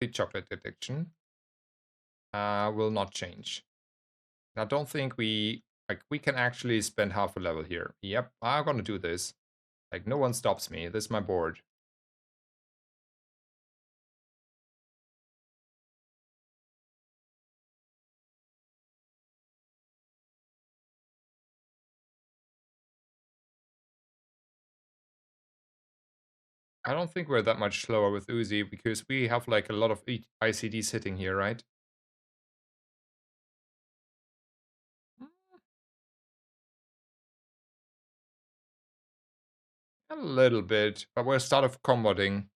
the chocolate addiction will not change. I don't think we can actually spend half a level here. Yep, I'm gonna do this. Like, no one stops me. This is my board. I don't think we're that much slower with Uzi because we have like a lot of ICDs hitting here, right? A little bit, but we're start of combating.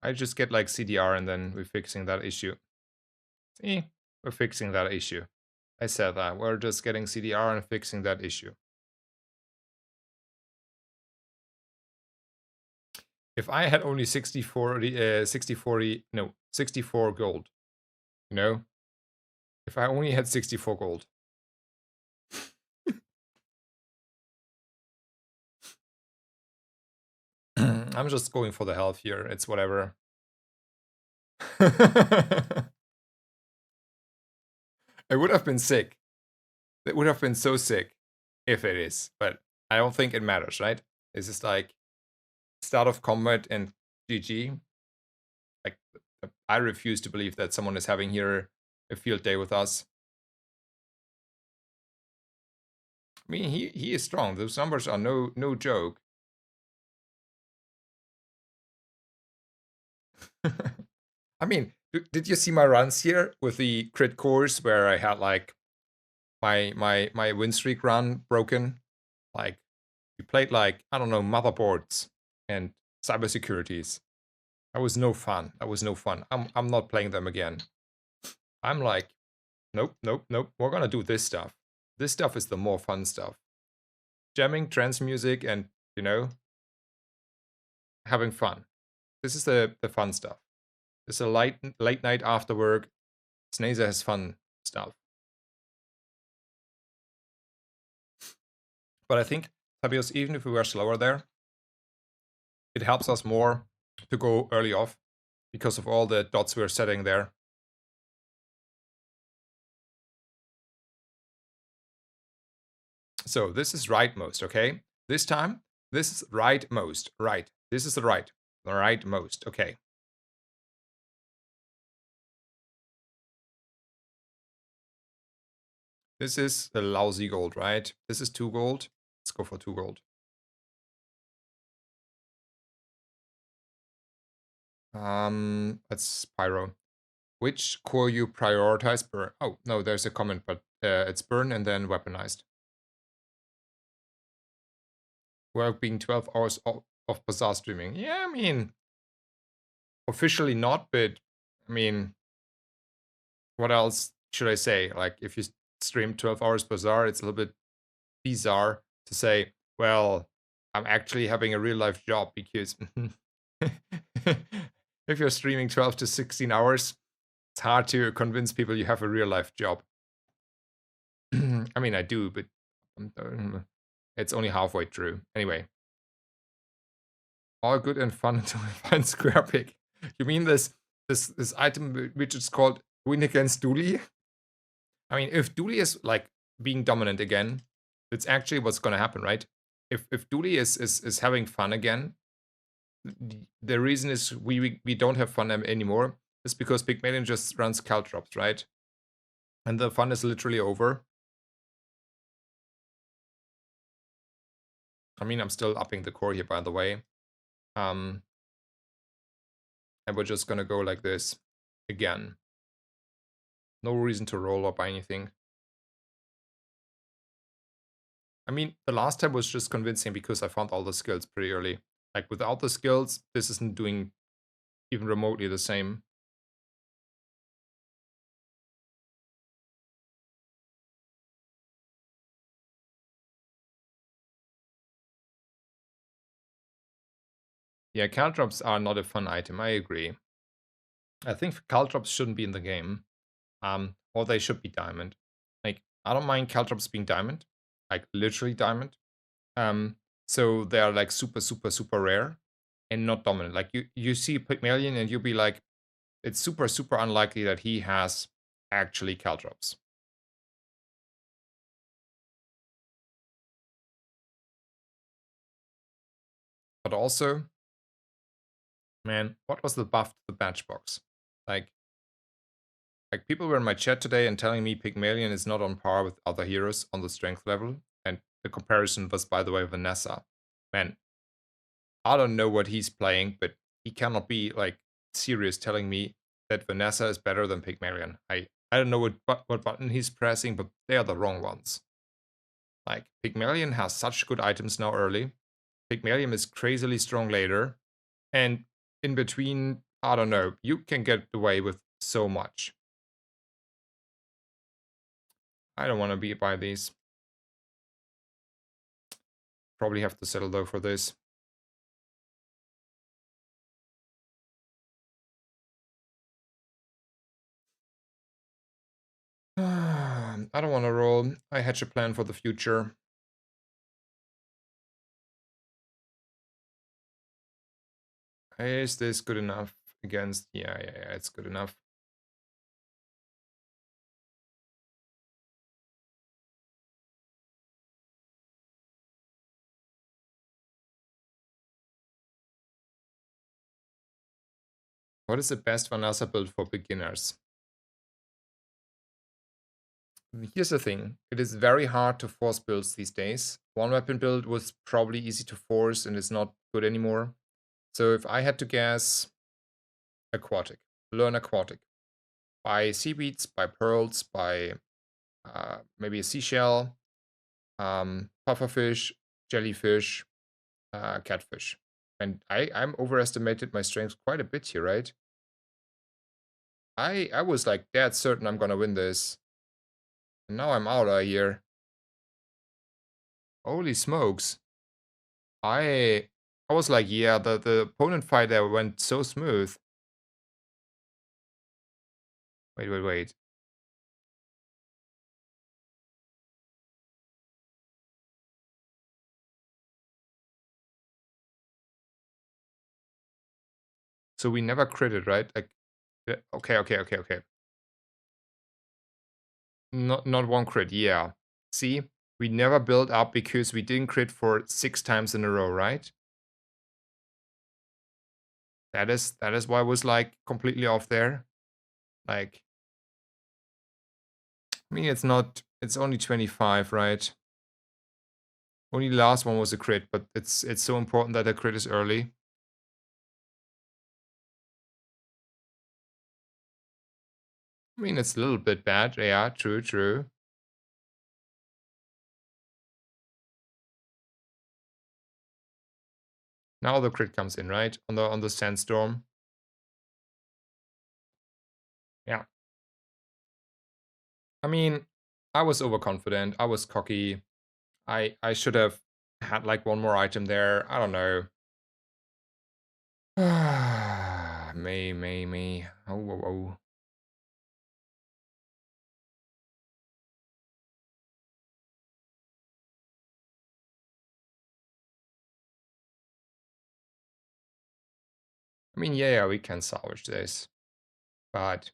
I just get like CDR and then we're fixing that issue. See, we're fixing that issue. I said that. We're just getting CDR and fixing that issue. If I had only 64 gold, you know? If I only had 64 gold. I'm just going for the health here. It's whatever. It would have been sick. It would have been so sick if it is, but I don't think it matters, right? This is like start of combat and GG. Like, I refuse to believe that someone is having here a field day with us. I mean, he is strong. Those numbers are no joke. I mean, did you see my runs here with the crit cores where I had like my win streak run broken? Like, we played like, I don't know, motherboards and cybersecurities. That was no fun. That was no fun. I'm not playing them again. I'm like, nope, nope, nope. We're gonna do this stuff. This stuff is the more fun stuff. Jamming, trance music, and you know, having fun. This is the fun stuff. This is a late night after work. Snazer has fun stuff. But I think, Fabius, even if we were slower there, it helps us more to go early off because of all the dots we're setting there. So this is rightmost, okay? This time, this is rightmost, right. This is the rightmost, okay. This is a lousy gold, right? This is 2 gold. Let's go for 2 gold. Let's Pyro. Which core you prioritize? Burn. Oh, no, there's a comment, but it's burn and then weaponized. Work being 12 hours of Bazaar streaming. Yeah, I mean, officially not, but I mean, what else should I say? Like, if you stream 12 hours Bazaar, it's a little bit bizarre to say, well, I'm actually having a real life job because if you're streaming 12 to 16 hours, it's hard to convince people you have a real life job. I mean, I do, but it's only halfway true. Anyway, all good and fun until I find square pick. You mean this item which is called win against Dooley? I mean, if Dooley is like being dominant again, it's actually what's gonna happen, right? If Dooley is having fun again, the reason is we don't have fun anymore is because Big Malian just runs caltrops, right? And the fun is literally over. I mean, I'm still upping the core here, by the way. And we're just gonna go like this again. No reason to roll up anything. I mean, the last time was just convincing because I found all the skills pretty early. Like, without the skills, this isn't doing even remotely the same. Yeah, caltrops are not a fun item, I agree. I think caltrops shouldn't be in the game. Or they should be diamond. Like, I don't mind caltrops being diamond. like literally diamond. Um, so they are like super, super, super rare and not dominant. Like you see Pygmalion and you'll be like, it's super, super unlikely that he has actually Caltrops. But also, man, what was the buff to the Matchbox? Like, like people were in my chat today and telling me Pygmalion is not on par with other heroes on the strength level. And the comparison was, by the way, Vanessa. Man, I don't know what he's playing, but he cannot be like serious telling me that Vanessa is better than Pygmalion. I don't know what button he's pressing, but they are the wrong ones. Like Pygmalion has such good items now early. Pygmalion is crazily strong later, and in between, I don't know, you can get away with so much. I don't want to be by these. Probably have to settle though for this. I don't want to roll. I hatch a plan for the future. Is this good enough against? Yeah, it's good enough. What is the best Vanessa build for beginners? Here's the thing. It is very hard to force builds these days. One weapon build was probably easy to force and is not good anymore. So if I had to guess, aquatic. Learn aquatic. Buy seaweeds, buy pearls, buy maybe a seashell, pufferfish, jellyfish, catfish. And I'm overestimated my strength quite a bit here, right? I was like dead certain I'm gonna win this. And now I'm out of here. Holy smokes. I was like, yeah, the opponent fight there went so smooth. Wait. So we never critted, right? Like, okay. Not one crit, yeah. See, we never built up because we didn't crit for 6 times in a row, right? That is why I was like completely off there. Like, I mean, it's only 25, right? Only the last one was a crit, but it's so important that the crit is early. I mean, it's a little bit bad. Yeah, true. Now the crit comes in, right? On the sandstorm. Yeah. I mean, I was overconfident. I was cocky. I should have had like one more item there. I don't know. Me. Oh. I mean, yeah, we can salvage this. But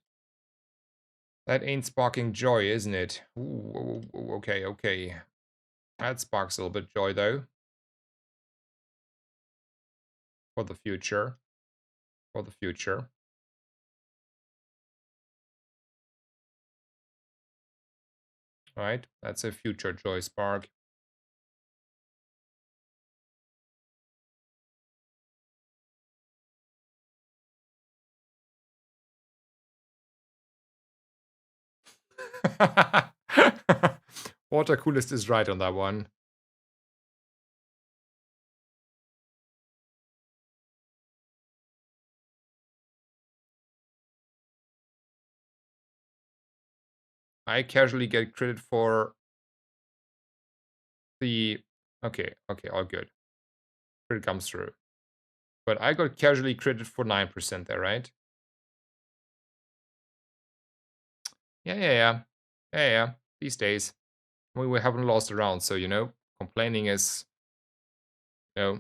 that ain't sparking joy, isn't it? Ooh, okay. That sparks a little bit joy, though. For the future. For the future. Right? That's a future joy spark. Water coolest is right on that one. I casually get credit for the... Okay, all good. Credit comes through. But I got casually credit for 9% there, right? Yeah. These days. We haven't lost a round, so complaining is you know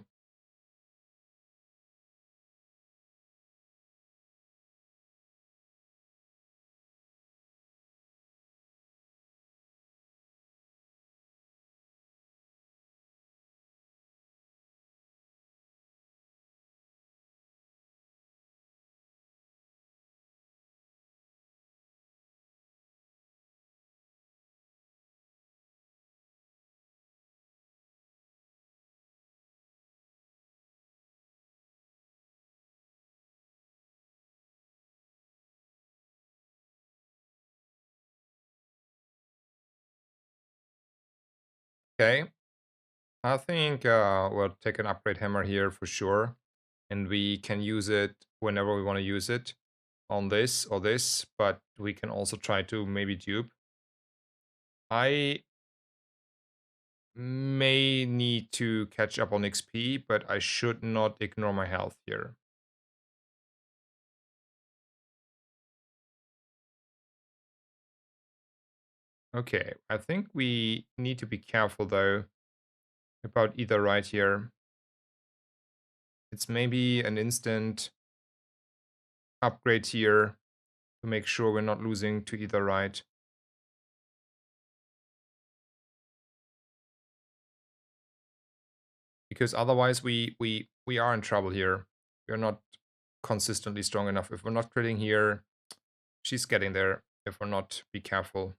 okay. I think we'll take an upgrade hammer here for sure, and we can use it whenever we want to use it on this or this, but we can also try to maybe dupe. I may need to catch up on XP, but I should not ignore my health here. Okay, I think we need to be careful though about either right here. It's maybe an instant upgrade here to make sure we're not losing to either right. Because otherwise we are in trouble here. We're not consistently strong enough. If we're not critting here, she's getting there if we're not be careful.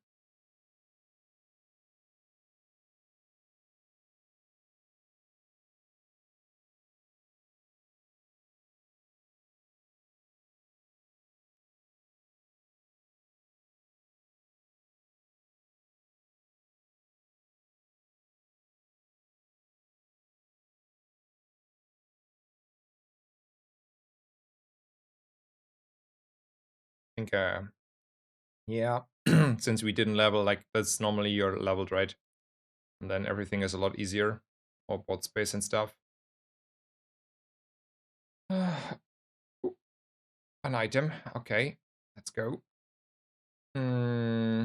I think yeah, since we didn't level, like that's normally you're leveled, right? And then everything is a lot easier. Or bot space and stuff. Ooh, an item. Okay, let's go. Hmm.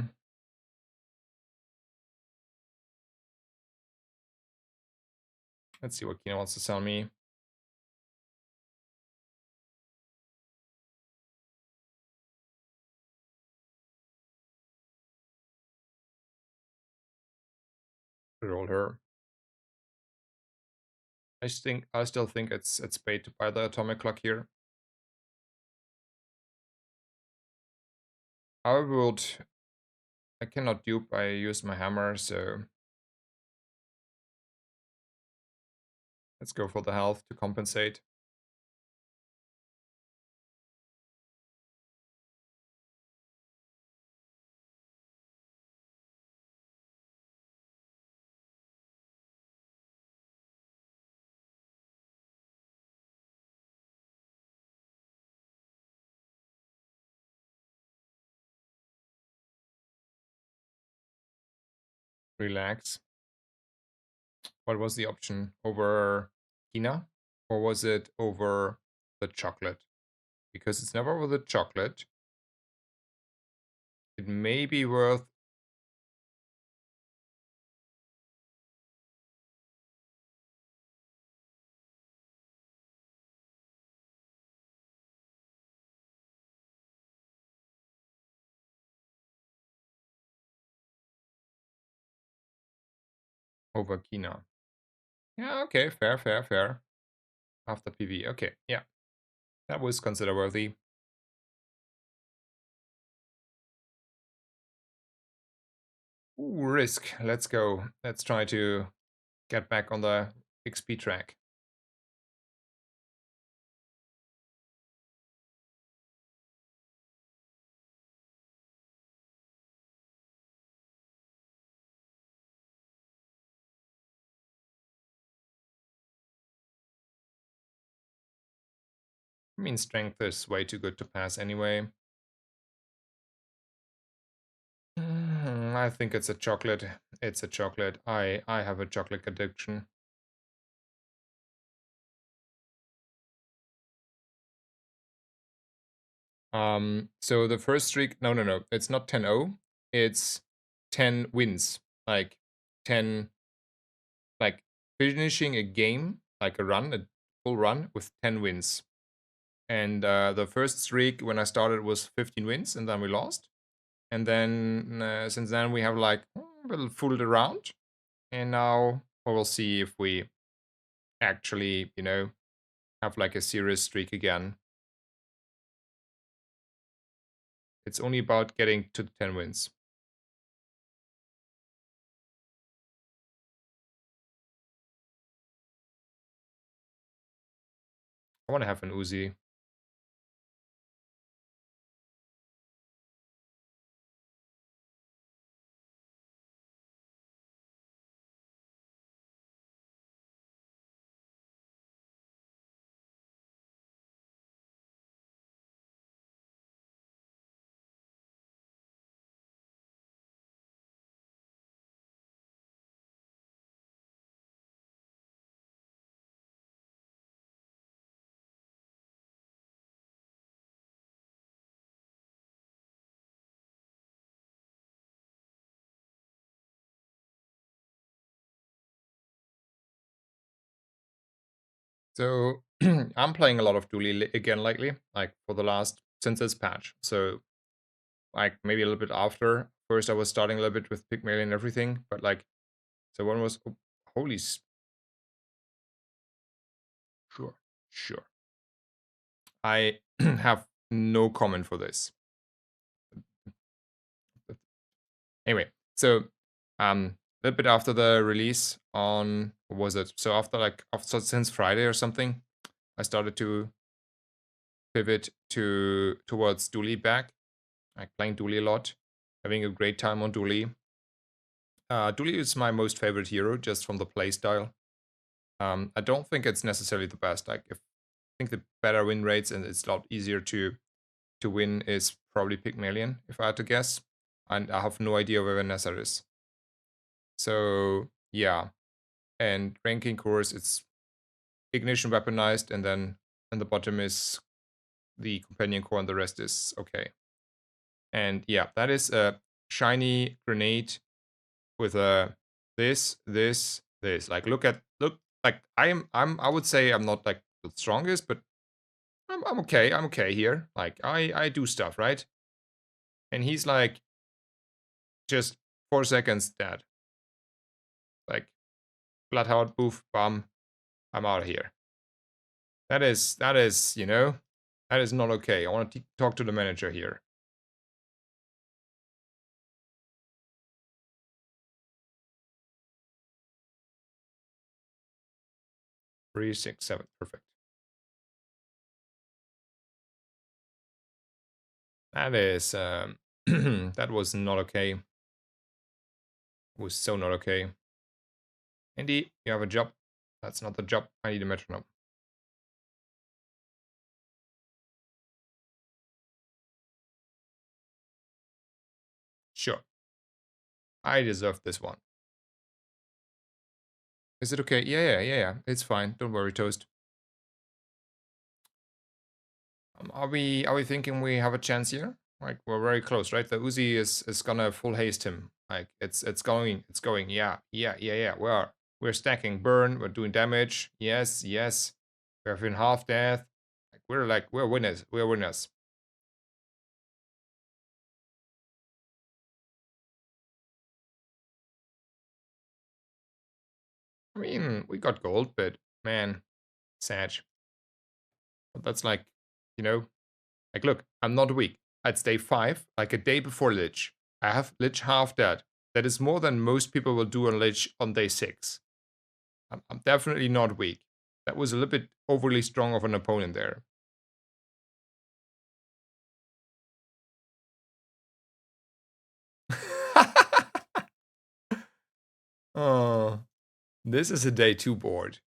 Let's see what Kina wants to sell me. Roll her. I still think it's bait to buy the atomic clock here. I cannot dupe. I use my hammer, so let's go for the health to compensate. Relax. What was the option? Over Kina? Or was it over the chocolate? Because it's never over the chocolate. It may be worth... over Kina. Yeah, okay, fair, fair, fair. After PV, okay, yeah. That was consider worthy. Ooh, risk. Let's go. Let's try to get back on the XP track. I mean, strength is way too good to pass anyway. I think it's a chocolate. It's a chocolate. I have a chocolate addiction. So the first streak, no, it's not 10-0. It's 10 wins. like 10, like finishing a game, like a run, a full run with 10 wins. And the first streak when I started was 15 wins, and then we lost. And then since then we have like a little fooled around, and now we'll see if we actually, have like a serious streak again. It's only about getting to the 10 wins. I want to have an Uzi. So I'm playing a lot of Dually again lately, like for the last since this patch. So like maybe a little bit after. First I was starting a little bit with Pygmalion and everything, but like so one was holy sure, sure. I have no comment for this. Anyway, so a little bit after the release on what was it? So after like after since Friday or something, I started to pivot towards Dually back, like playing Dually a lot, having a great time on Dually. Dually is my most favorite hero just from the playstyle. I don't think it's necessarily the best. Like if I think the better win rates and it's a lot easier to win is probably Pygmalion, if I had to guess. And I have no idea where Vanessa is. So yeah. And ranking course, it's ignition weaponized, and then in the bottom is the companion core, and the rest is okay. And yeah, that is a shiny grenade with a this. Like look like I would say I'm not like the strongest, but I'm okay. I'm okay here. Like I do stuff, right? And he's like just 4 seconds dead. Like Bloodhound, boof, bam, I'm out of here. That is that is not okay. I want to talk to the manager here. 3, 6, 7, perfect. That is that was not okay. It was so not okay. Indy, you have a job. That's not the job. I need a metronome. Sure. I deserve this one. Is it okay? Yeah. It's fine. Don't worry, Toast. Are we thinking we have a chance here? Like we're very close, right? The Uzi is gonna full haste him. Like it's going. Yeah. We're stacking burn. We're doing damage. Yes. We're in half death. We're winners. We're winners. I mean, we got gold, but man, sad. But that's like, you know, like look, I'm not weak. It's day 5, like a day before Lich. I have Lich half dead. That is more than most people will do on Lich on day 6. I'm definitely not weak. That was a little bit overly strong of an opponent there. Oh, this is a day 2 board.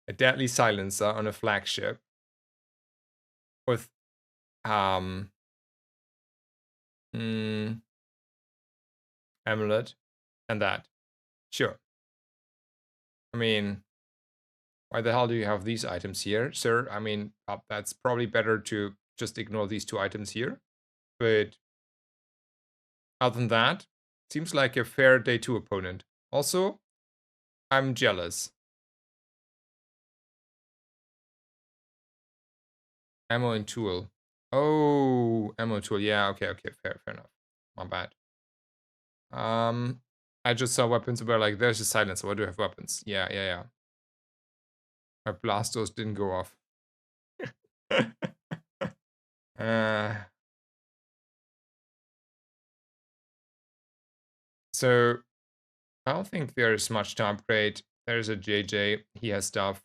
A deadly silencer on a flagship with um mm, amulet and that. Sure. I mean, why the hell do you have these items here, sir? I mean, that's probably better to just ignore these 2 items here. But other than that, Seems like a fair day 2 opponent. Also, I'm jealous. Ammo and tool. Oh, ammo and tool. Yeah, okay, okay, fair enough. My bad. Um, I just saw weapons where like there's a silencer. Why do I have weapons? Yeah. My blastos didn't go off. uh, so I don't think there's much to upgrade. There's a JJ. He has stuff.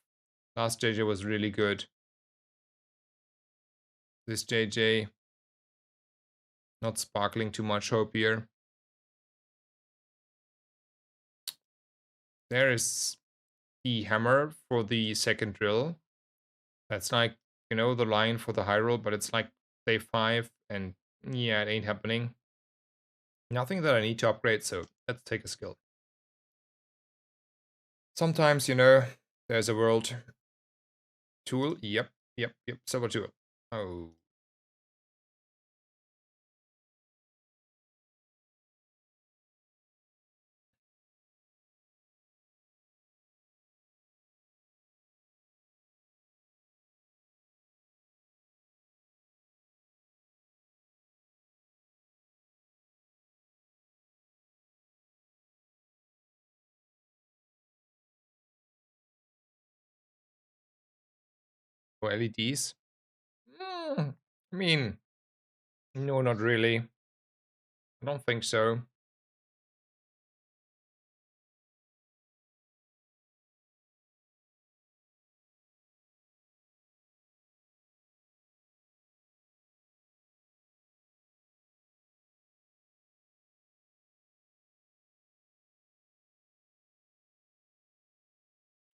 Last JJ was really good. This JJ not sparkling too much hope here. There is the hammer for the second drill. That's like, the line for the high roll, but it's like day 5, and yeah, it ain't happening. Nothing that I need to upgrade, so let's take a skill. Sometimes, there's a world. Tool, yep, silver tool. Oh. For LEDs? I mean, no, not really. I don't think so.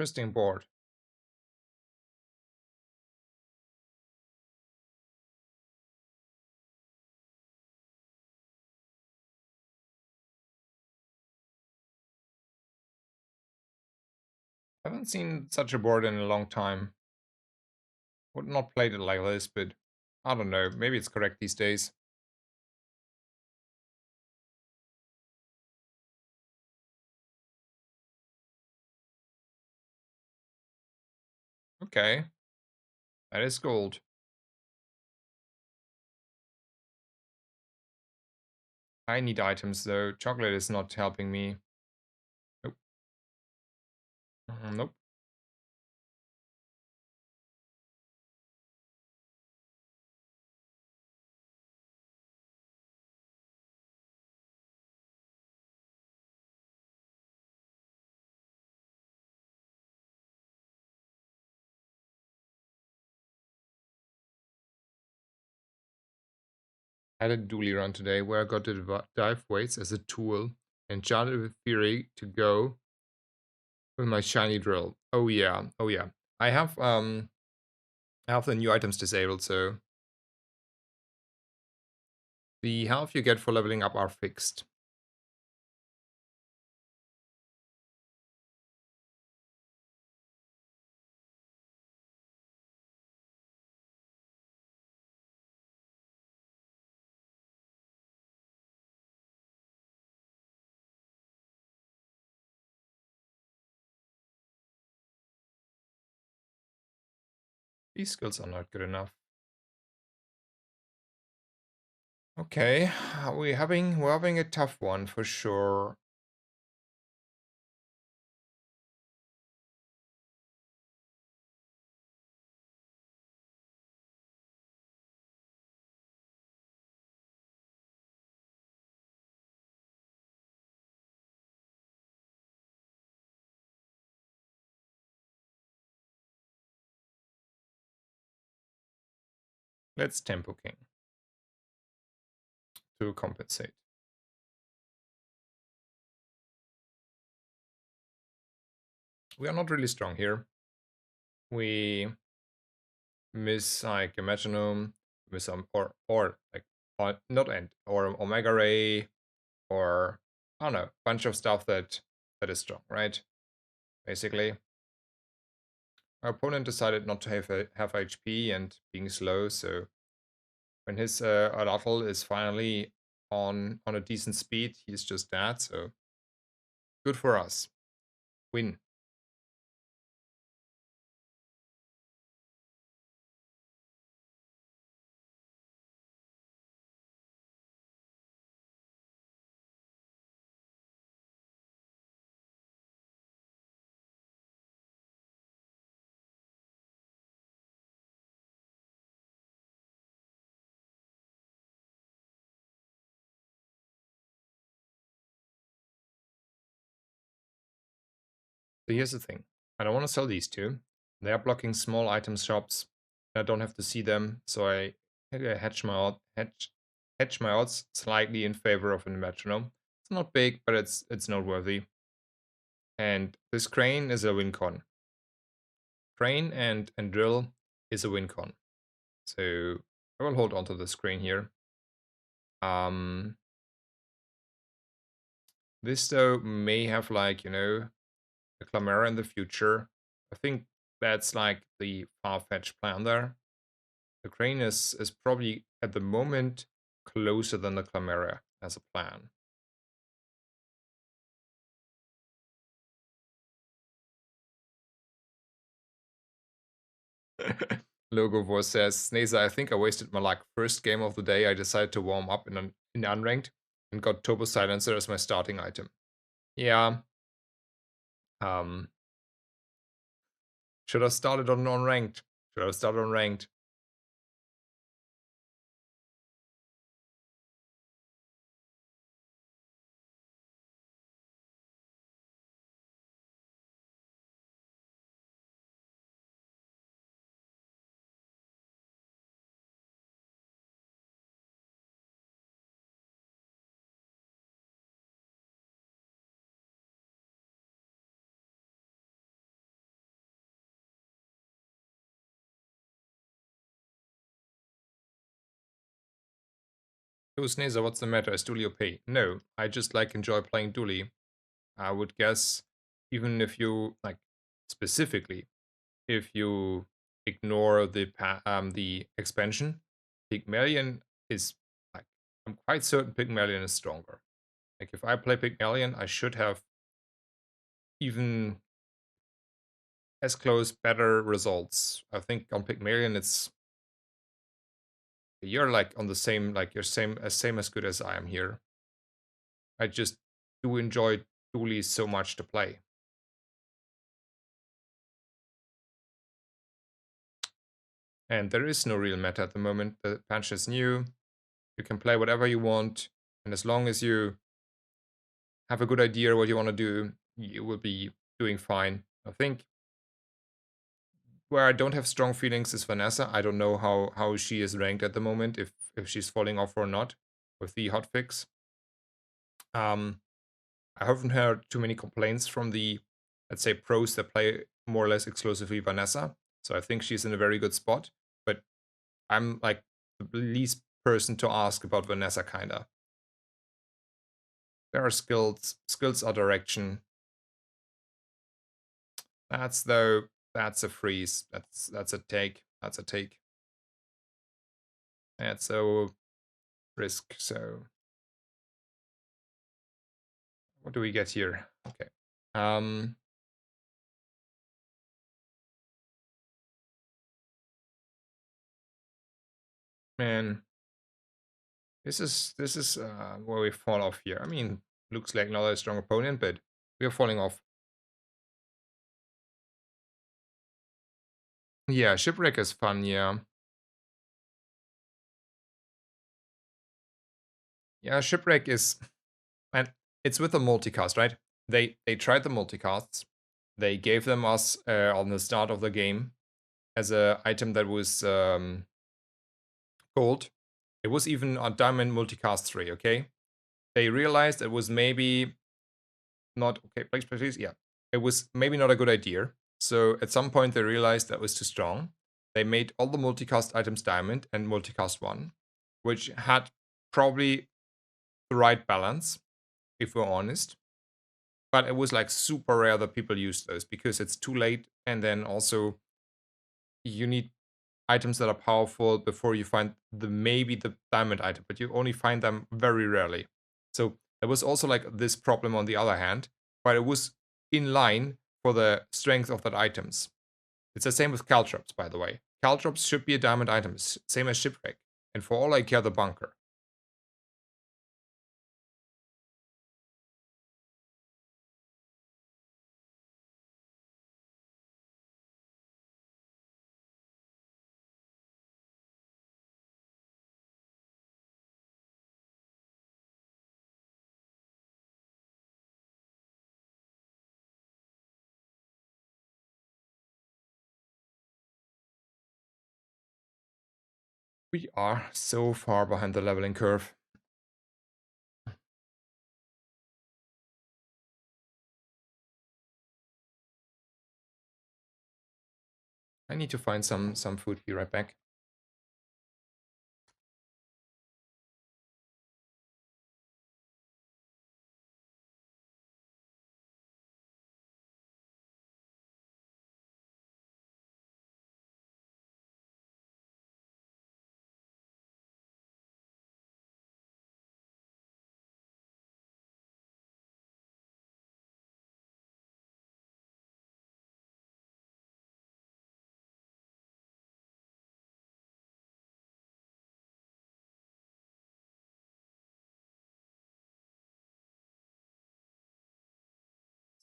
Interesting board. I haven't seen such a board in a long time. Would not played it like this, but I don't know. Maybe it's correct these days. Okay. That is gold. I need items though. Chocolate is not helping me. Nope. Nope. I had a dually run today where I got to dive weights as a tool and charted with theory to go with my shiny drill. Oh yeah. Oh yeah. I have the new items disabled, so the health you get for leveling up are fixed. These skills are not good enough. Okay, we're having a tough one for sure. Let's tempo king to compensate. We are not really strong here. We miss like a metronome, miss some or like not end or omega ray or I don't know, bunch of stuff that is strong, right? Basically. Our opponent decided not to have HP and being slow, so when his Alatl is finally on a decent speed. He's just that, so good for us. Win. So here's the thing. I don't want to sell these two. They are blocking small item shops. I don't have to see them, so I hedge my odds slightly in favor of a metronome. It's not big, but it's noteworthy. And this crane is a win con. Crane and drill is a win con. So I will hold on to the screen here. This though may have like, a Clamera in the future. I think that's like the far-fetched plan there. The crane is probably at the moment closer than the Clamera as a plan. Logo Voice says, Snazer, I think I wasted my like first game of the day. I decided to warm up in unranked and got Turbo Silencer as my starting item. Yeah. Um should have started on unranked. Should have started on ranked. Yo, Snazer, what's the matter? Is Dooley OP? No, I just like enjoy playing Dooley. I would guess even if you like specifically if you ignore the expansion, Pygmalion is like I'm quite certain Pygmalion is stronger. Like if I play Pygmalion, I should have even as close better results. I think on Pygmalion it's you're like on the same like you're same as good as I am here. I just do enjoy Dooley so much to play. And there is no real meta at the moment. The patch is new. You can play whatever you want. And as long as you have a good idea what you want to do, you will be doing fine. I think where I don't have strong feelings is Vanessa. I don't know how she is ranked at the moment, if she's falling off or not with the hotfix. I haven't heard too many complaints from the, let's say, pros that play more or less exclusively Vanessa. So I think she's in a very good spot. But I'm like the least person to ask about Vanessa, kinda. There are skills are direction. That's though that's a freeze. That's a take. That's a take. That's a risk. So what do we get here? Okay. Man, this is where we fall off here. I mean, looks like not a strong opponent, but we are falling off. Yeah, shipwreck is fun. Yeah, yeah, shipwreck is, and it's with a multicast, right? They tried the multicasts. They gave them us on the start of the game as a item that was gold. It was even on Diamond Multicast 3, okay? They realized it was maybe not okay, please, yeah. It was maybe not a good idea. So at some point they realized that was too strong. They made all the multicast items diamond and multicast 1, which had probably the right balance, if we're honest. But it was like super rare that people use those because it's too late, and then also you need items that are powerful before you find the maybe the diamond item, but you only find them very rarely. So there was also like this problem on the other hand, but it was in line for the strength of that items. It's the same with caltrops, by the way. Caltrops should be a diamond item, same as shipwreck. And for all I care, the bunker. We are so far behind the leveling curve. I need to find some food. Be right back.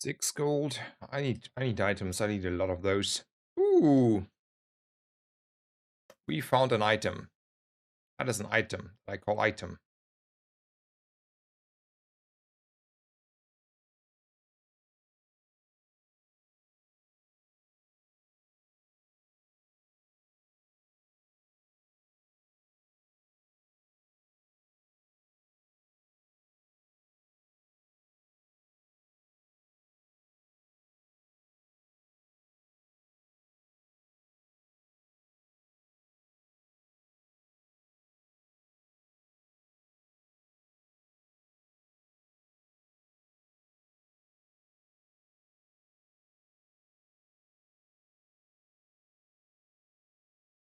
Six gold. I need items. I need a lot of those. Ooh, we found an item. That is an item. I call item.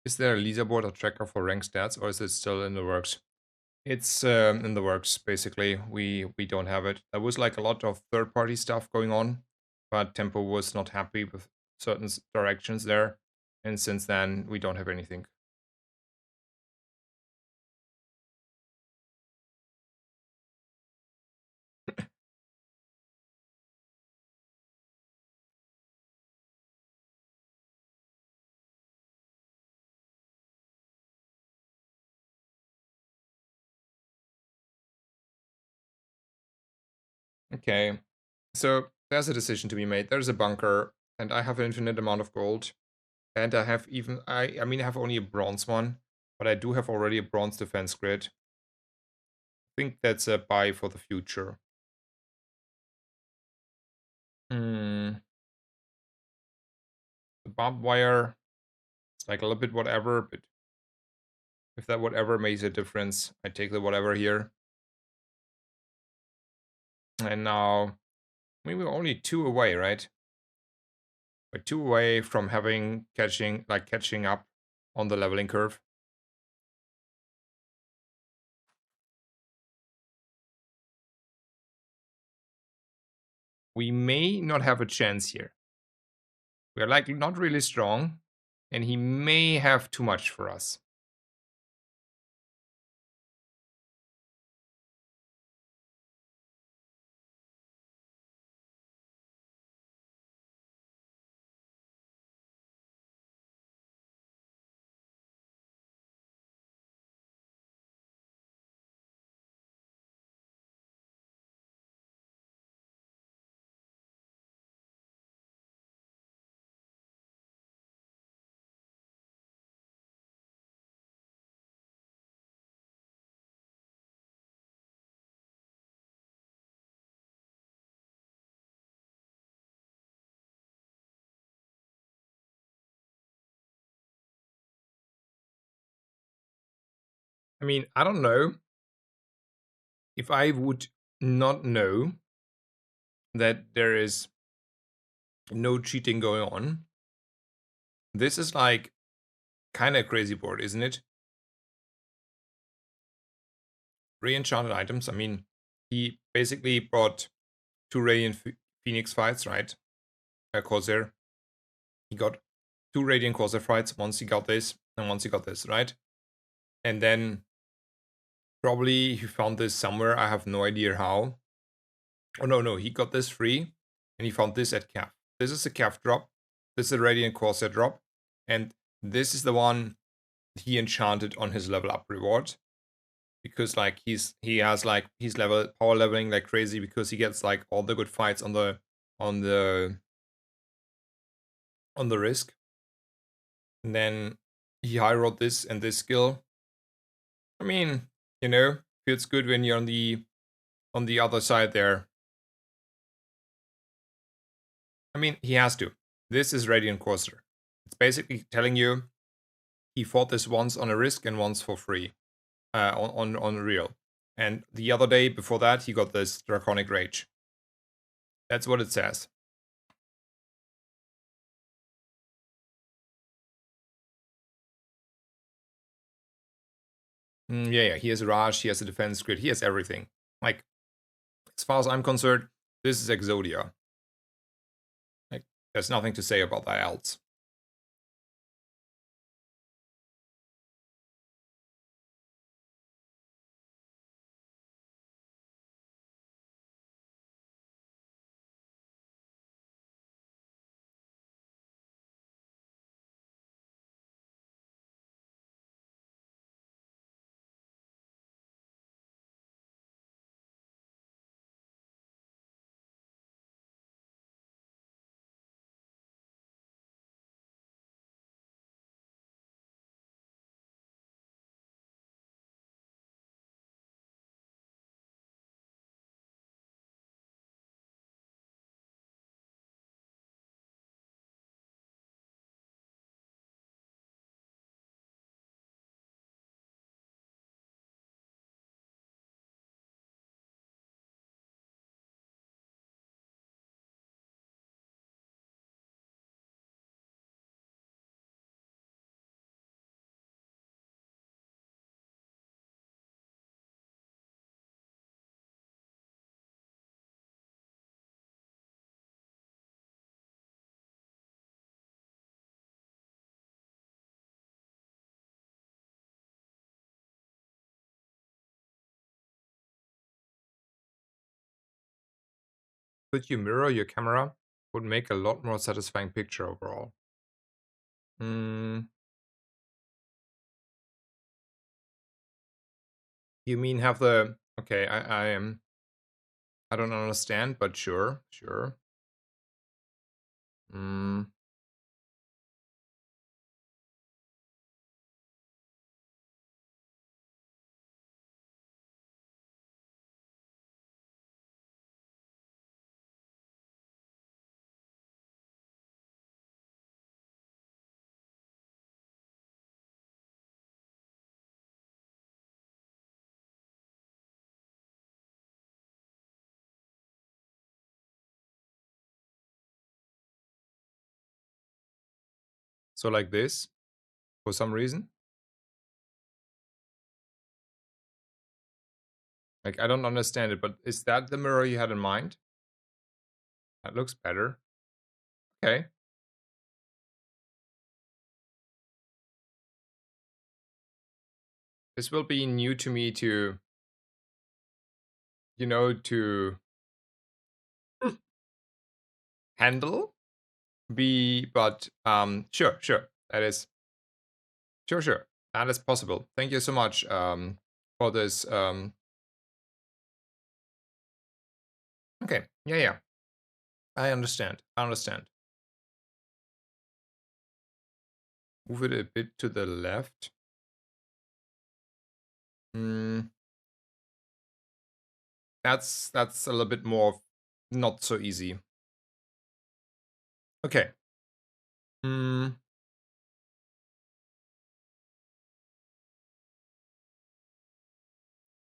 Is there a leaderboard or tracker for rank stats, or is it still in the works? It's in the works, basically. We don't have it. There was like a lot of third-party stuff going on, but Tempo was not happy with certain directions there, and since then we don't have anything. Okay, so there's a decision to be made. There's a bunker, and I have an infinite amount of gold, and I have even I mean I have only a bronze one, but I do have already a bronze defense grid. I think that's a buy for the future. Hmm. The barbed wire, it's like a little bit whatever, but if that whatever makes a difference, I take the whatever here. And now, I mean, we're only two away, right? We're two away from having catching up on the leveling curve. We may not have a chance here. We're like not really strong, and he may have too much for us. I mean, I don't know if I would not know that there is no cheating going on. This is like kind of crazy board, isn't it? Re-enchanted items. I mean, he basically brought two Radiant Phoenix fights, right? Corsair. He got two Radiant Corsair fights. Once he got this, and once he got this, right? And then probably he found this somewhere. I have no idea how. Oh no, he got this free, and he found this at Calf. This is a Calf drop. This is a Radiant Corsair drop, and this is the one he enchanted on his level up reward. Because like he has like he's power leveling like crazy because he gets like all the good fights on the on the on the risk. And then he high rolled this and this skill. I mean, feels good when you're on the other side there. I mean, he has to. This is Radiant Corsair. It's basically telling you he fought this once on a risk and once for free. On real. And the other day before that he got this Draconic Rage. That's what it says. Yeah, he has Raj, he has a defense grid, he has everything. Like, as far as I'm concerned, this is Exodia. Like, there's nothing to say about that else. Could you mirror your camera? Would make a lot more satisfying picture overall. You mean have the okay, I am I don't understand, but sure. Mm, so like this, for some reason. Like I don't understand it, but is that the mirror you had in mind? That looks better. Okay. This will be new to me to to handle. But sure. That is sure. That is possible. Thank you so much for this. Okay. Yeah. I understand. Move it a bit to the left. Mm, that's a little bit more not so easy. Okay.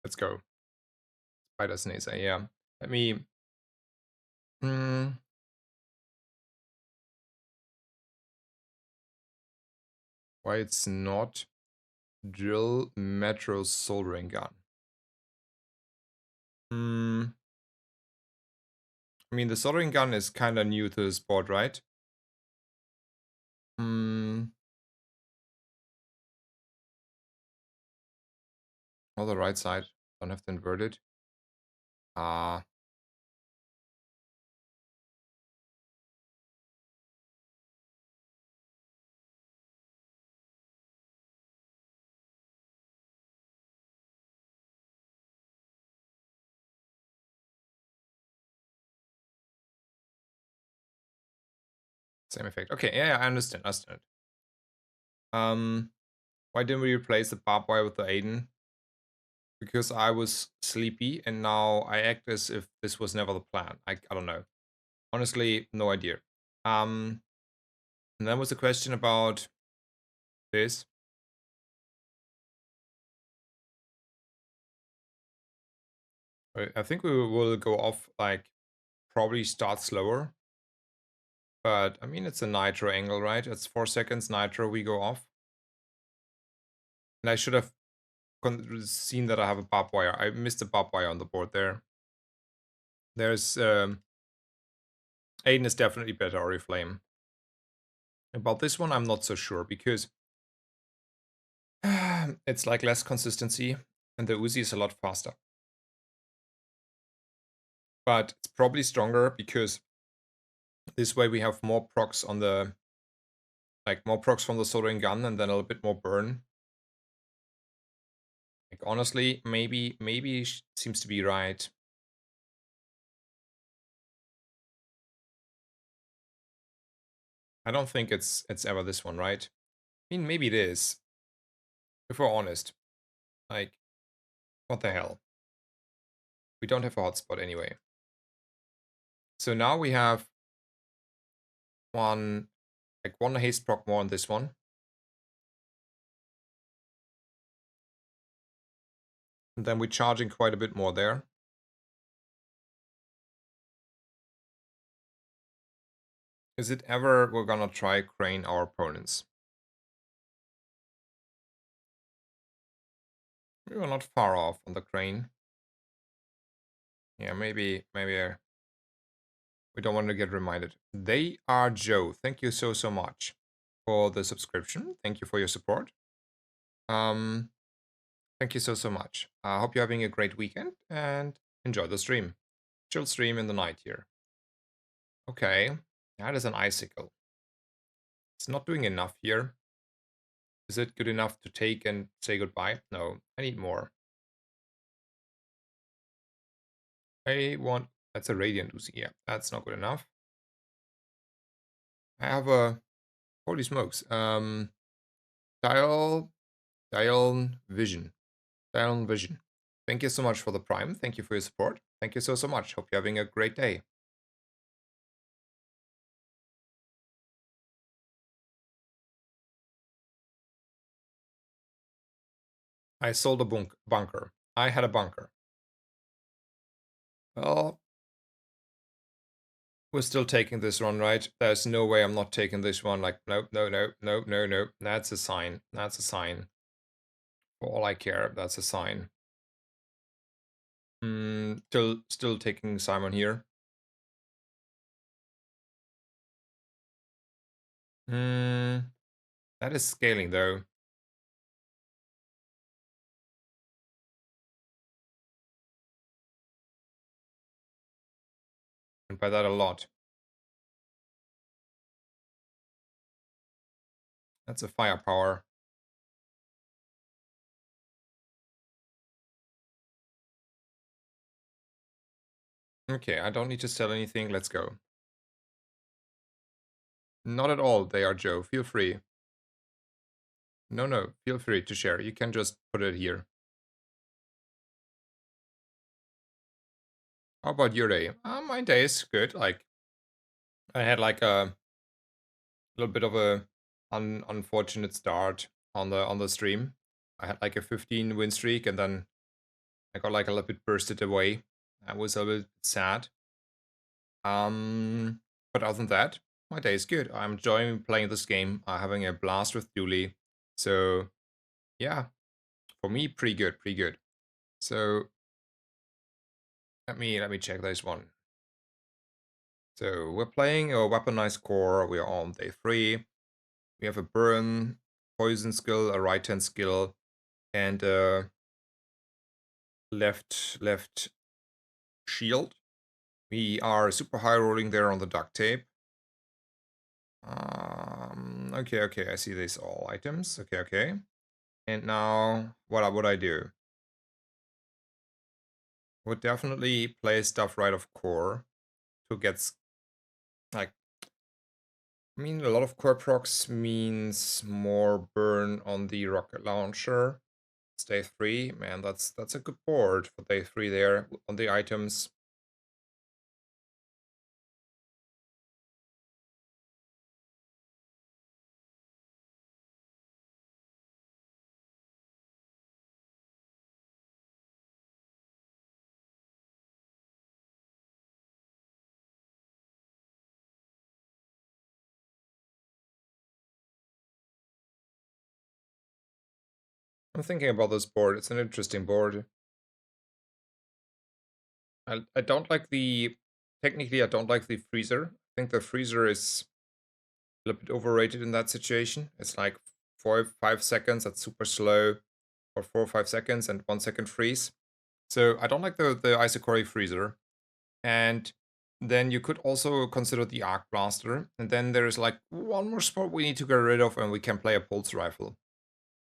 Let's go. Spider sneeze. Yeah. Let me. Mm, why it's not drill metro soldering gun. Hmm. I mean, the soldering gun is kind of new to the sport, right? Hmm. On the right side. Don't have to invert it. Ah. Same effect. Okay, yeah, I understand. Understand. Why didn't we replace the barbed wire with the Aiden? Because I was sleepy and now I act as if this was never the plan. I don't know. Honestly, no idea. Um, and then was a question about this. I think we will go off like probably start slower. But I mean, it's a nitro angle, right? It's 4 seconds nitro. We go off. And I should have seen that I have a barbed wire. I missed a barbed wire on the board there. There's Aiden is definitely better Oriflame. About this one, I'm not so sure because it's like less consistency and the Uzi is a lot faster. But it's probably stronger because this way we have more procs on the, like more procs from the soldering gun and then a little bit more burn. Like honestly, maybe seems to be right. I don't think it's ever this one, right? I mean, maybe it is. If we're honest, like, what the hell? We don't have a hotspot anyway. So now we have one haste proc more on this one. And then we're charging quite a bit more there. Is it ever we're gonna try crane our opponents? We were not far off on the crane. Yeah, maybe we don't want to get reminded. They are Joe. Thank you so much for the subscription. Thank you for your support. Um, thank you so much. I hope you're having a great weekend and enjoy the stream. Chill stream in the night here. Okay, that is an icicle. It's not doing enough here. Is it good enough to take and say goodbye? No, I need more. I want, that's a radiant Uzi. Yeah, that's not good enough. I have a, holy smokes. Dial Vision. Dial Vision. Thank you so much for the prime. Thank you for your support. Thank you so much. Hope you're having a great day. I sold a bunker. I had a bunker. Well, we're still taking this one, right? There's no way I'm not taking this one. Like, nope, no. That's a sign. That's a sign. For all I care, that's a sign. Still taking Simon here. That is scaling though. And by that a lot. That's a firepower. Okay, I don't need to sell anything. Let's go. Not at all, they are Joe. Feel free. No, feel free to share. You can just put it here. How about your day? My day is good. Like, I had like a little bit of a unfortunate start on the stream. I had like a 15 win streak and then I got like a little bit bursted away. I was a little bit sad. But other than that, my day is good. I'm enjoying playing this game. I'm having a blast with Dooley. So yeah, for me, pretty good, pretty good. So let me check this one. So we're playing a weaponized core. We are on day 3. We have a burn, poison skill, a right hand skill, and a left shield. We are super high rolling there on the duct tape. Okay, okay, I see these all items. Okay, okay. And now, what would I do? Would definitely play stuff right of core to get, like, I mean, a lot of core procs means more burn on the rocket launcher. It's day 3. Man, that's a good board for day 3 there on the items. I'm thinking about this board. It's an interesting board. I don't like the... Technically, I don't like the freezer. I think the freezer is a little bit overrated in that situation. It's like 5 seconds, that's super slow, or 4 or 5 seconds and 1 second freeze. So I don't like the Isokori freezer. And then you could also consider the Arc Blaster. And then there's like one more spot we need to get rid of, and we can play a Pulse Rifle.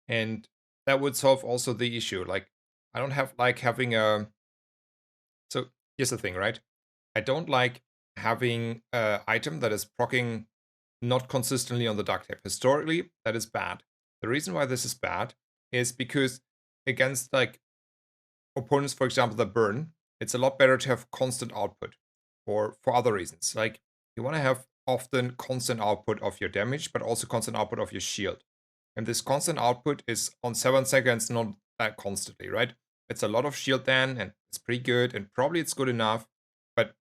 And that would solve also the issue. Like, I don't have like having a... So here's the thing, right? I don't like having an item that is proccing not consistently on the duct tape. Historically, that is bad. The reason why this is bad is because against like opponents, for example, that burn, it's a lot better to have constant output, or for other reasons. Like, you want to have often constant output of your damage, but also constant output of your shield. And this constant output is on 7 seconds, not that constantly, right? It's a lot of shield then, and it's pretty good, and probably it's good enough, but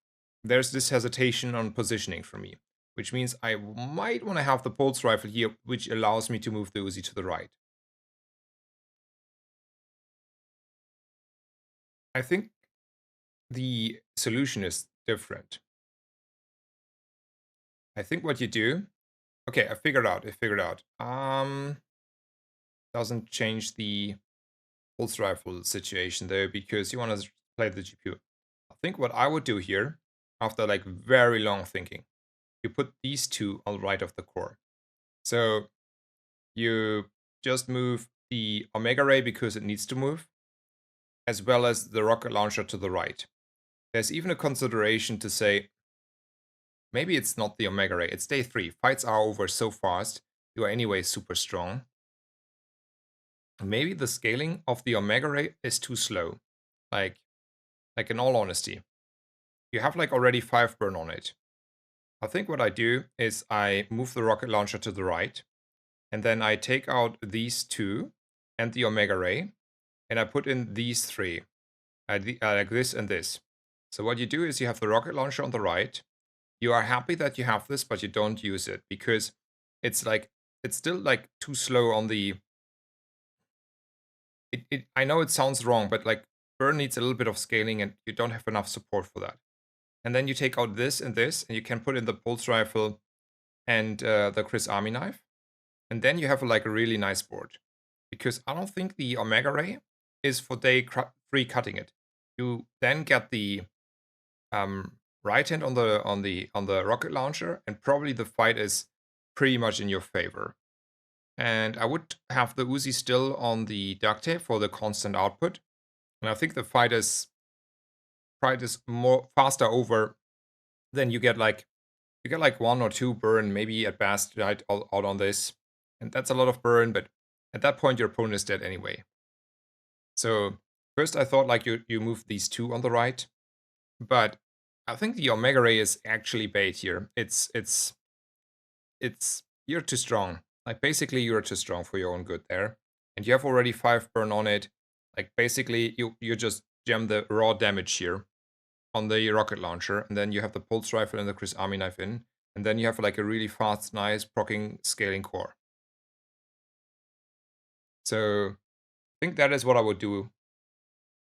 there's this hesitation on positioning for me, which means I might want to have the pulse rifle here, which allows me to move the Uzi to the right. I think the solution is different. I think what you do... Okay, I figured out. Doesn't change the pulse rifle situation though, because you want to play the GPU. I think what I would do here, after like very long thinking, you put these two on the right of the core. So you just move the Omega Ray because it needs to move, as well as the rocket launcher to the right. There's even a consideration to say, maybe it's not the Omega Ray, it's day 3. Fights are over so fast, you are anyway super strong. Maybe the scaling of the Omega Ray is too slow. Like in all honesty, you have like already 5 burn on it. I think what I do is I move the rocket launcher to the right, and then I take out these 2 and the Omega Ray, and I put in these 3, like this and this. So what you do is you have the rocket launcher on the right. You are happy that you have this, but you don't use it because it's like, it's still like too slow on the... I know it sounds wrong, but like burn needs a little bit of scaling, and you don't have enough support for that. And then you take out this, and you can put in the pulse rifle and the Chris Army knife. And then you have like a really nice board. Because I don't think the Omega Ray is for day 3 cutting it. You then get the right hand on the rocket launcher, and probably the fight is pretty much in your favor. And I would have the Uzi still on the duct tape for the constant output. And I think the fight is more faster over. Then you get like 1 or 2 burn, maybe at best, right, out on this. And that's a lot of burn, but at that point your opponent is dead anyway. So first I thought like you move these 2 on the right, but I think the Omega Ray is actually bait here. It's you're too strong. Like basically you're too strong for your own good there. And you have already 5 burn on it. Like basically you just jam the raw damage here on the rocket launcher, and then you have the pulse rifle and the Chris Army knife in, and then you have like a really fast, nice proccing scaling core. So I think that is what I would do.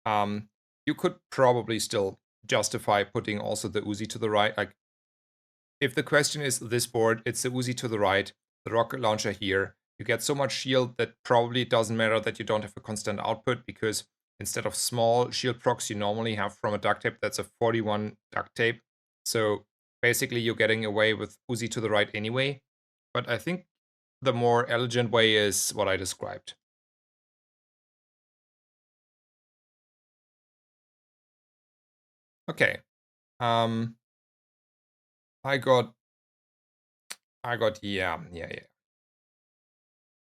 You could probably still justify putting also the Uzi to the right. Like, if the question is this board, it's the Uzi to the right, the rocket launcher here. You get so much shield that probably it doesn't matter that you don't have a constant output, because instead of small shield procs you normally have from a duct tape, that's a 41 duct tape. So basically you're getting away with Uzi to the right anyway. But I think the more elegant way is what I described. Okay. Um I got yeah.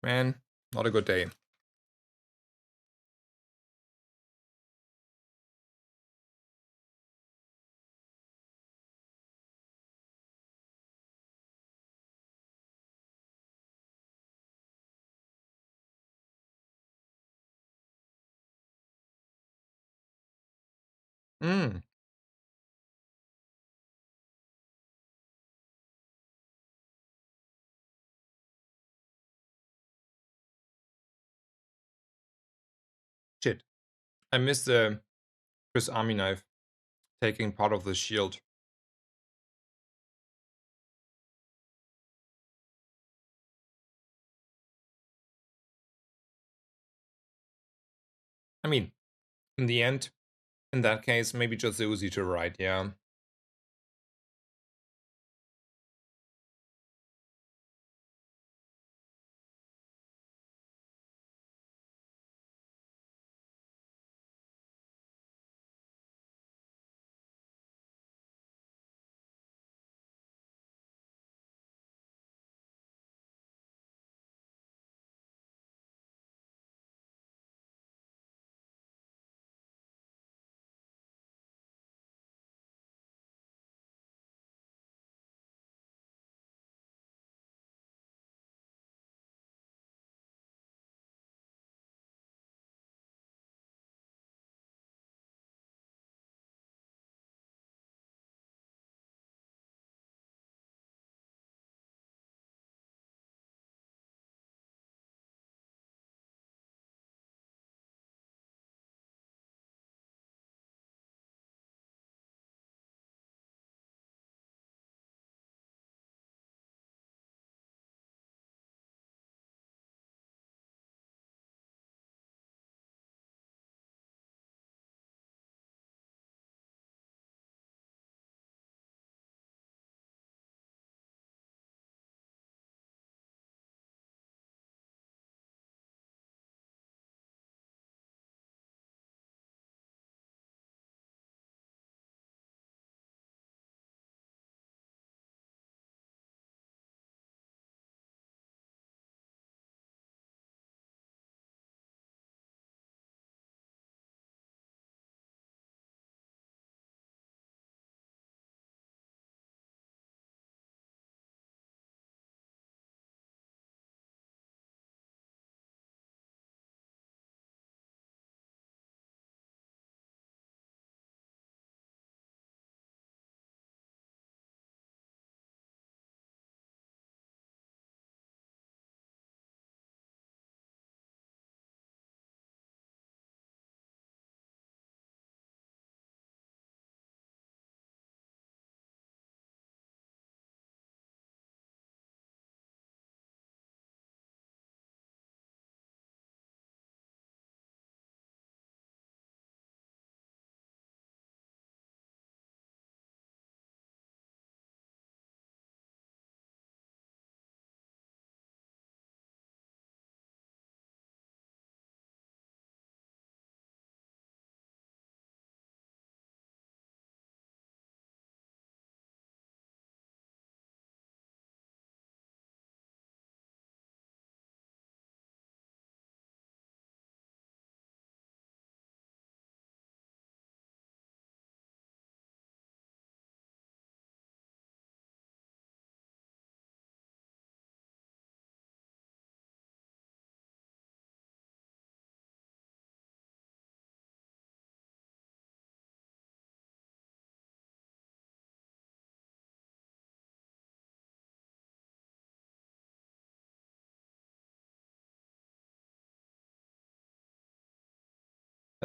Man, not a good day. Mm, shit. I missed the Chris Army knife taking part of the shield. I mean, in the end, in that case, maybe just the Uzi to right, yeah.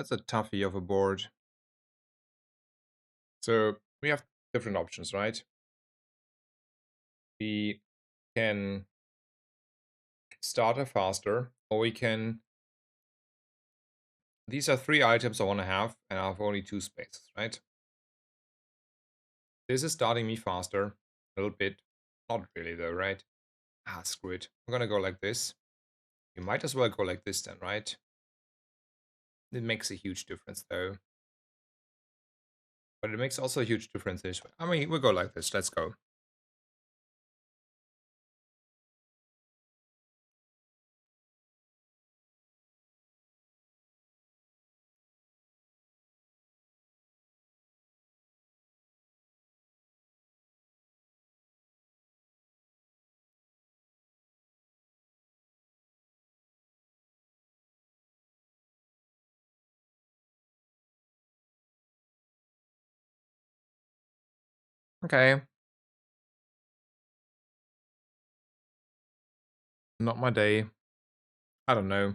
That's a toughie of a board. So we have different options, right? We can start it faster, or we can. These are three items I want to have, and I have only two spaces, right? This is starting me faster, a little bit. Not really though, right? Ah, screw it. I'm gonna go like this. You might as well go like this then, right? It makes a huge difference though. But it makes also a huge difference this way. I mean, we'll go like this. Let's go. Okay. Not my day. I don't know.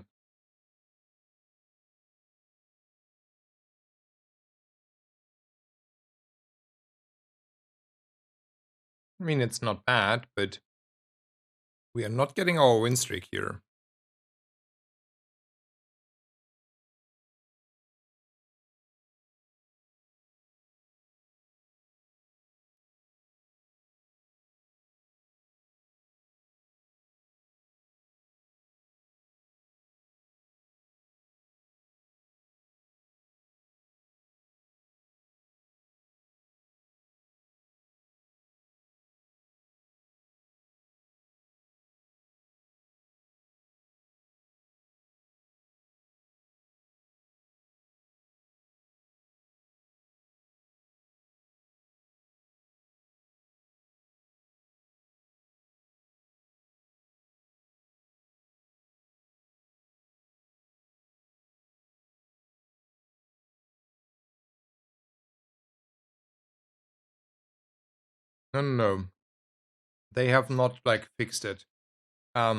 I mean, it's not bad, but we are not getting our win streak here. No, no, no. They have not like fixed it. I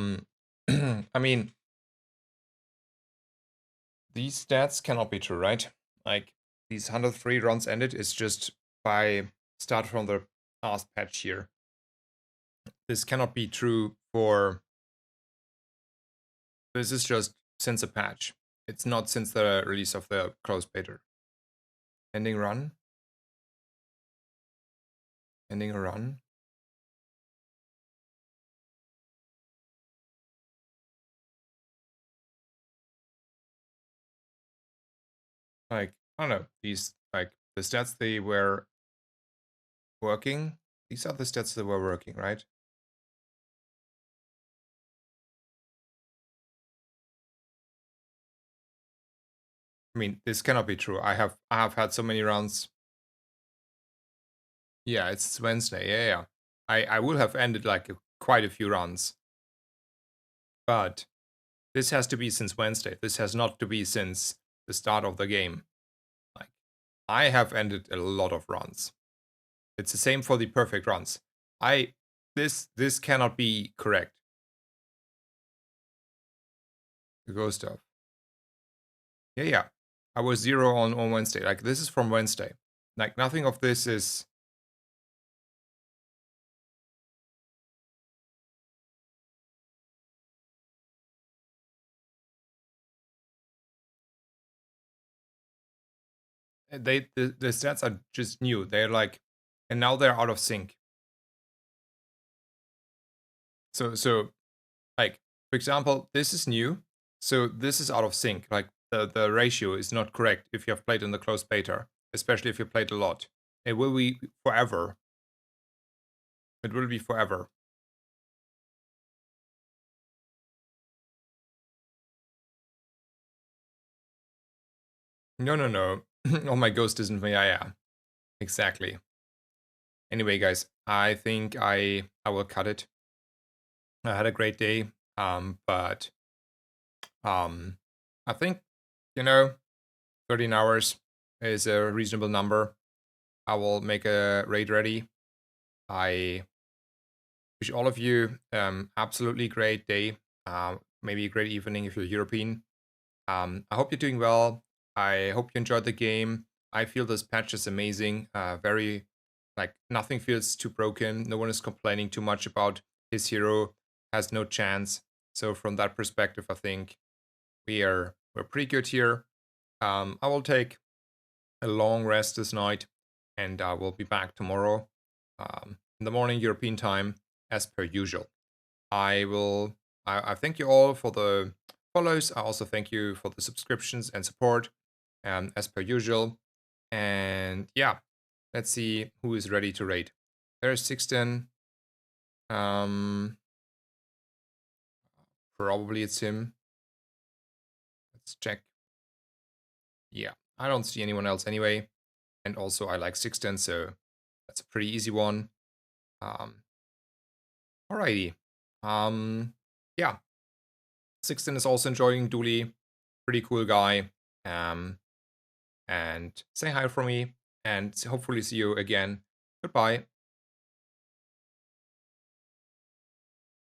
mean, these stats cannot be true, right? Like these 103 runs ended is just by start from the last patch here. This cannot be true for. This is just since a patch. It's not since the release of the closed beta. Ending run. Ending a run. Like, I don't know, these, like, the stats they were working. These are the stats that were working, right? I mean, this cannot be true. I have had so many rounds. Yeah, it's Wednesday. Yeah, yeah. I will have ended like quite a few runs. But this has to be since Wednesday. This has not to be since the start of the game. Like, I have ended a lot of runs. It's the same for the perfect runs. I this cannot be correct. The ghost stuff. Yeah, yeah. I was 0 on Wednesday. Like this is from Wednesday. Like nothing of this is. The stats are just new. They're like, and now they're out of sync. So like for example, this is new. So this is out of sync. Like the ratio is not correct if you have played in the closed beta, especially if you played a lot. It will be forever. It will be forever. No, no, no. Oh, my ghost isn't me. Yeah, yeah. Exactly. Anyway, guys, I think I will cut it. I had a great day. But I think, you know, 13 hours is a reasonable number. I will make a raid ready. I wish all of you absolutely great day. Maybe a great evening if you're European. I hope you're doing well. I hope you enjoyed the game. I feel this patch is amazing. Very, like, nothing feels too broken. No one is complaining too much about his hero has no chance. So from that perspective, I think we're pretty good here. I will take a long rest this night, and I will be back tomorrow in the morning European time, as per usual. I will. I thank you all for the follows. I also thank you for the subscriptions and support, as per usual. And yeah, let's see who is ready to raid. There's Sixten. Um, Probably it's him. Let's check. Yeah, I don't see anyone else anyway. And also, I like Sixten, so that's a pretty easy one. Um, Alrighty. Yeah, Sixten is also enjoying Dooley. Pretty cool guy. And say hi for me, and hopefully see you again. Goodbye.